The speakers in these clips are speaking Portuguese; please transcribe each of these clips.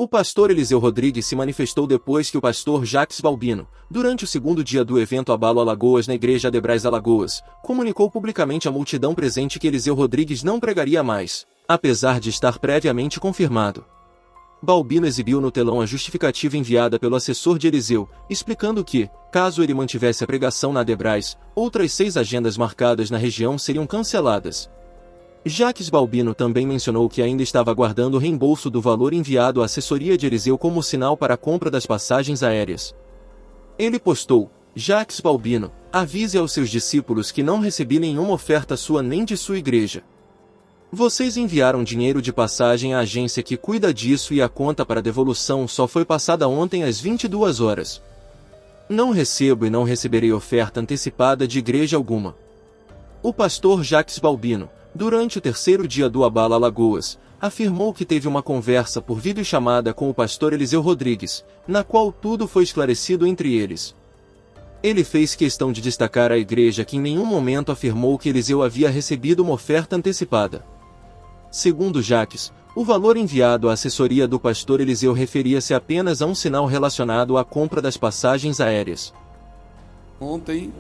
O pastor Eliseu Rodrigues se manifestou depois que o pastor Jacques Balbino, durante o segundo dia do evento Abalo Alagoas na igreja Adebrais Alagoas, comunicou publicamente à multidão presente que Eliseu Rodrigues não pregaria mais, apesar de estar previamente confirmado. Balbino exibiu no telão a justificativa enviada pelo assessor de Eliseu, explicando que, caso ele mantivesse a pregação na Adebrais, outras 6 agendas marcadas na região seriam canceladas. Jacques Balbino também mencionou que ainda estava aguardando o reembolso do valor enviado à assessoria de Eliseu como sinal para a compra das passagens aéreas. Ele postou: Jacques Balbino, avise aos seus discípulos que não recebi nenhuma oferta sua nem de sua igreja. Vocês enviaram dinheiro de passagem à agência que cuida disso e a conta para devolução só foi passada ontem às 22 horas. Não recebo e não receberei oferta antecipada de igreja alguma. O pastor Jacques Balbino, durante o terceiro dia do Abalo Alagoas, afirmou que teve uma conversa por videochamada com o pastor Eliseu Rodrigues, na qual tudo foi esclarecido entre eles. Ele fez questão de destacar à igreja que em nenhum momento afirmou que Eliseu havia recebido uma oferta antecipada. Segundo Jacques, o valor enviado à assessoria do pastor Eliseu referia-se apenas a um sinal relacionado à compra das passagens aéreas. Ontem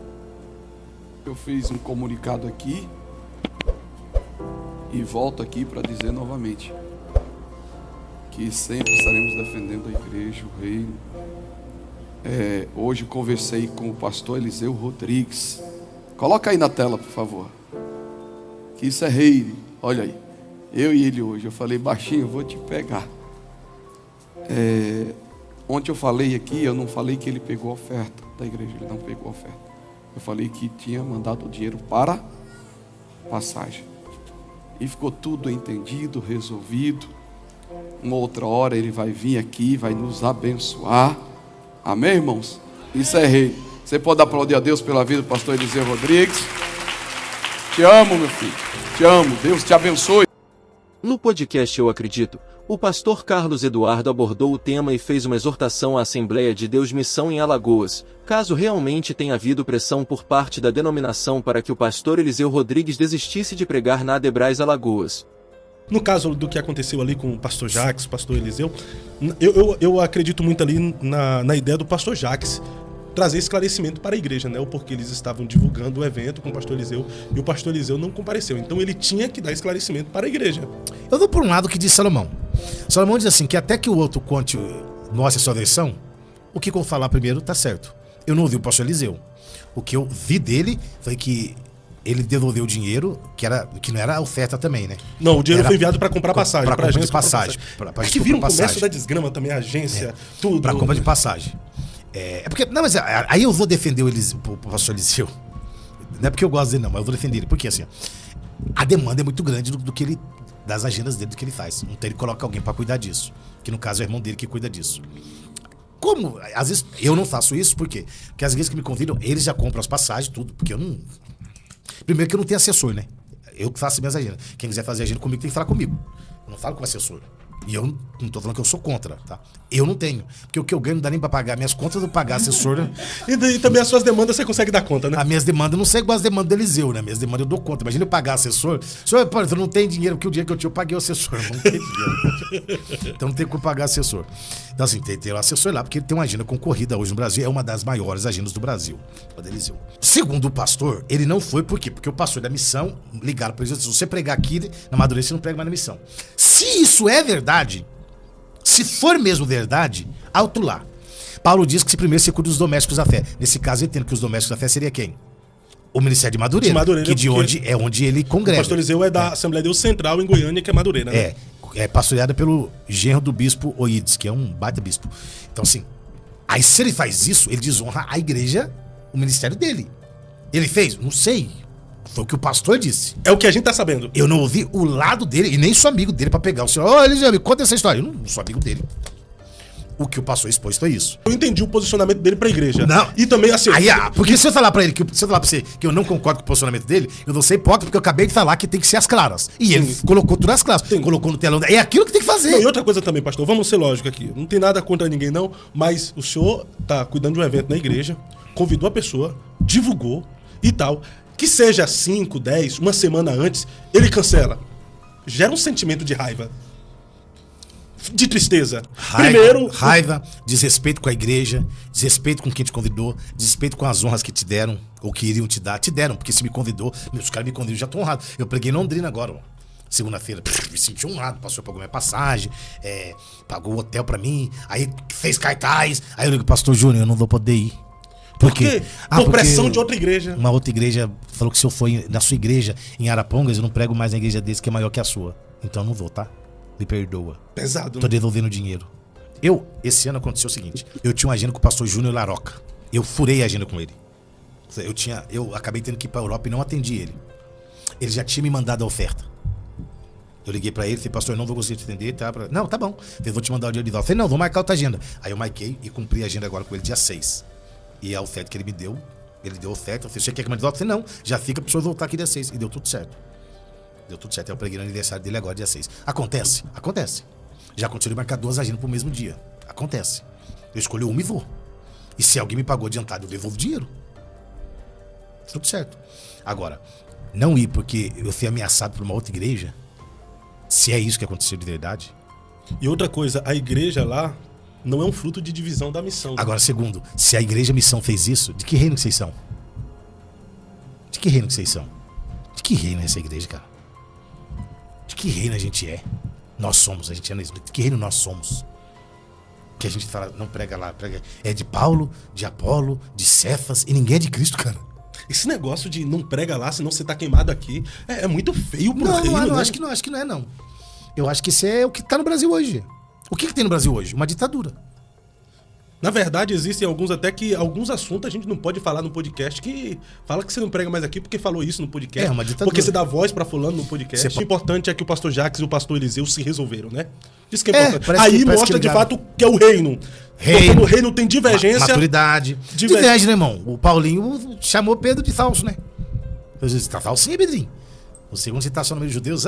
eu fiz um comunicado aqui e volto aqui para dizer novamente que sempre estaremos defendendo a igreja, o reino. Hoje conversei com o pastor Eliseu Rodrigues. Coloca aí na tela, por favor. Que isso é reino. Olha aí. Eu e ele hoje. Eu falei baixinho, eu vou te pegar. Ontem eu falei aqui, eu não falei que ele pegou a oferta da igreja. Ele não pegou a oferta. Eu falei que tinha mandado o dinheiro para passagem. E ficou tudo entendido, resolvido. Uma outra hora ele vai vir aqui, vai nos abençoar. Amém, irmãos? Isso é rei. Você pode aplaudir a Deus pela vida do pastor Eliseu Rodrigues. Te amo, meu filho. Te amo. Deus te abençoe. No podcast Eu Acredito, o pastor Carlos Eduardo abordou o tema e fez uma exortação à Assembleia de Deus Missão em Alagoas, caso realmente tenha havido pressão por parte da denominação para que o pastor Eliseu Rodrigues desistisse de pregar na Adebrais Alagoas. No caso do que aconteceu ali com o pastor Jacques, o pastor Eliseu, eu acredito muito ali na ideia do pastor Jacques trazer esclarecimento para a igreja, né? O porquê eles estavam divulgando o evento com o pastor Eliseu e o pastor Eliseu não compareceu. Então ele tinha que dar esclarecimento para a igreja. Eu vou por um lado que diz Salomão. Salomão diz assim, que até que o outro conte, mostre a sua versão, o que eu vou falar primeiro tá certo. Eu não ouvi o pastor Eliseu. O que eu vi dele foi que ele devolveu o dinheiro, que não era a oferta também, né? Não, o dinheiro foi enviado para comprar passagem. Para compra de passagem. É que vira um comércio da desgrama também, a agência, tudo. Para compra de passagem. Porque, não, mas aí eu vou defender o pastor Eliseu. Não é porque eu gosto dele, não, mas eu vou defender ele. Porque assim, a demanda é muito grande do que ele, das agendas dele, do que ele faz. Então ele coloca alguém para cuidar disso. Que no caso é o irmão dele que cuida disso. Como, às vezes, eu não faço isso, por quê? Porque as igrejas que me convidam, eles já compram as passagens, tudo. Porque eu não. Primeiro que eu não tenho assessor, né? Eu que faço minhas agendas. Quem quiser fazer agenda comigo tem que falar comigo. Eu não falo com o assessor. E eu não tô falando que eu sou contra, tá? Eu não tenho. Porque o que eu ganho não dá nem pra pagar minhas contas, eu vou pagar assessor, né? E também as suas demandas você consegue dar conta, né? As minhas demandas não sei igual as demandas do Eliseu, né? Minhas demandas eu dou conta. Imagina eu pagar assessor. Senhor, pô, eu não tenho dinheiro, porque o dia que eu tinha eu paguei o assessor. Eu não tenho dinheiro. Então não tem como pagar assessor. Então assim, tem o assessor lá, porque ele tem uma agenda concorrida hoje no Brasil. É uma das maiores agendas do Brasil, o do Eliseu. Segundo o pastor, ele não foi, por quê? Porque o pastor da missão ligaram para ele, se você pregar aqui na Madureira, você não prega mais na missão. Se isso é verdade, se for mesmo verdade, alto lá. Paulo diz que primeiro se cuida dos domésticos da fé. Nesse caso, eu entendo que os domésticos da fé seria quem? O Ministério de Madureira, que onde ele congrega. O pastor Eliseu é da Assembleia de Deus Central em Goiânia, que é Madureira, né? É pastoreada pelo genro do bispo Oides, que é um baita bispo. Então assim, aí se ele faz isso, ele desonra a igreja, o ministério dele. Ele fez? Não sei. Foi o que o pastor disse. É o que a gente tá sabendo. Eu não ouvi o lado dele, e nem sou amigo dele pra pegar o senhor. Ô, Eliseu, me conta essa história. Eu não sou amigo dele. O que o pastor expôs foi isso. Eu entendi o posicionamento dele pra igreja. Não. E também assim... Aí, porque se eu falar pra ele, se eu falar pra você que eu não concordo com o posicionamento dele, eu não sei hipócrita, porque eu acabei de falar que tem que ser as claras. E ele colocou tudo as claras. Colocou no telão. É aquilo que tem que fazer. Não, e outra coisa também, pastor, vamos ser lógicos aqui. Não tem nada contra ninguém, não, mas o senhor tá cuidando de um evento na igreja, convidou a pessoa, divulgou e tal. Que seja 5, 10, uma semana antes, ele cancela. Gera um sentimento de raiva. de tristeza. Raiva, desrespeito com a igreja, desrespeito com quem te convidou, desrespeito com as honras que te deram, ou que iriam te dar. Te deram, porque se me convidou, os caras me convidam, já tô honrado. Eu preguei em Londrina agora, ó. Segunda-feira, me senti honrado, passou pagou minha passagem, pagou o hotel pra mim, aí fez cartaz, aí eu digo, pastor Júnior, eu não vou poder ir. Por quê? Por pressão de outra igreja. Uma outra igreja falou que se eu for na sua igreja, em Arapongas, eu não prego mais na igreja desse, que é maior que a sua. Então eu não vou, tá? Me perdoa. Pesado. Tô devolvendo o dinheiro. Esse ano aconteceu o seguinte, eu tinha uma agenda com o pastor Júnior Laroca. Eu furei a agenda com ele. Eu acabei tendo que ir pra Europa e não atendi ele. Ele já tinha me mandado a oferta. Eu liguei pra ele, falei, pastor, eu não vou conseguir te atender, tá? Não, tá bom. Eu vou te mandar o dinheiro de volta. Eu falei, não, vou marcar outra agenda. Aí eu marquei e cumpri a agenda agora com ele dia 6. E a oferta que ele me deu, ele deu oferta. Eu falei, você quer que eu mande de volta? Eu falei, não, já fica pro senhor voltar aqui dia 6. E deu tudo certo. Deu tudo certo. Eu preguei no aniversário dele agora, dia 6. Acontece. Já aconteceu de marcar 2 agendas pro mesmo dia. Acontece. Eu escolhi uma e vou. E se alguém me pagou adiantado, eu devolvo o dinheiro. Tudo certo. Agora, não ir porque eu fui ameaçado por uma outra igreja, se é isso que aconteceu de verdade. E outra coisa, a igreja lá não é um fruto de divisão da missão. Agora, segundo, se a igreja missão fez isso, de que reino que vocês são? De que reino que vocês são? De que reino é essa igreja, cara? De que reino a gente é? Nós somos, a gente é de que reino nós somos? Que a gente fala, não prega lá, prega. É de Paulo, de Apolo, de Cefas, e ninguém é de Cristo, cara. Esse negócio de não prega lá, senão você tá queimado aqui, é muito feio pro reino, não, né? acho que não é, não. Eu acho que isso é o que tá no Brasil hoje. O que tem no Brasil hoje? Uma ditadura. Na verdade, existem alguns até que alguns assuntos a gente não pode falar no podcast, que fala que você não prega mais aqui porque falou isso no podcast. É uma ditadura. Porque você dá voz pra fulano no podcast. O importante é que o pastor Jacques e o pastor Eliseu se resolveram, né? Isso que é importante. Aí mostra de fato que é o reino. Quando o reino tem divergência... Maturidade. Diverge, né, irmão? O Paulinho chamou Pedro de falso, né? Eu disse, tá falsinho, Pedrinho? Você, quando você tá só no meio dos judeus,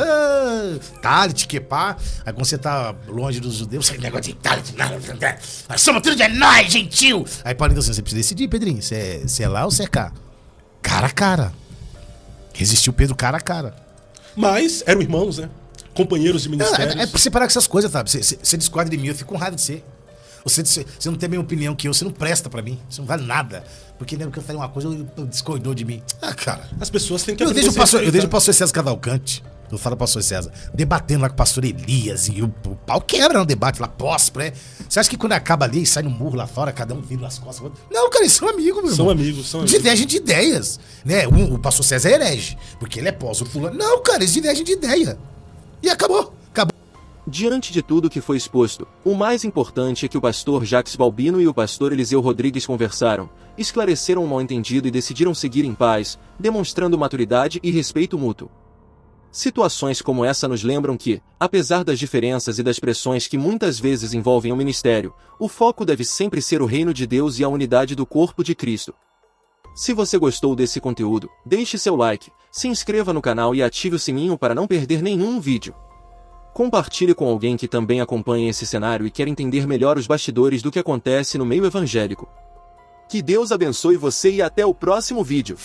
talit, quepá. Aí quando você tá longe dos judeus, você negócio de talit, nós somos tudo de nós, gentil. Aí Paulinho assim, você precisa decidir, Pedrinho, você é lá ou você é cá? Cara a cara. Resistiu Pedro cara a cara. Mas eram irmãos, né? Companheiros de ministérios. É pra você parar com essas coisas, sabe? Você discorda de mim, eu fico com raiva de você. Você não tem a mesma opinião que eu, você não presta pra mim. Você não vale nada. Porque lembra que eu falei uma coisa, eu discordou de mim. Ah, cara. As pessoas têm que... Eu vejo o pastor César Cavalcante, eu falo pro pastor César, debatendo lá com o pastor Elias, e o pau quebra no debate lá, né? Você acha que quando acaba ali, sai no murro lá fora, cada um vira nas costas? Não, cara, eles são amigos, meu irmão. São amigos. Divergem de ideias, né? O pastor César é herege, porque ele é pós, o fulano... Não, cara, eles divergem de ideia. E acabou. Diante de tudo que foi exposto, o mais importante é que o pastor Jacques Balbino e o pastor Eliseu Rodrigues conversaram, esclareceram o mal-entendido e decidiram seguir em paz, demonstrando maturidade e respeito mútuo. Situações como essa nos lembram que, apesar das diferenças e das pressões que muitas vezes envolvem o ministério, o foco deve sempre ser o reino de Deus e a unidade do corpo de Cristo. Se você gostou desse conteúdo, deixe seu like, se inscreva no canal e ative o sininho para não perder nenhum vídeo. Compartilhe com alguém que também acompanha esse cenário e quer entender melhor os bastidores do que acontece no meio evangélico. Que Deus abençoe você e até o próximo vídeo.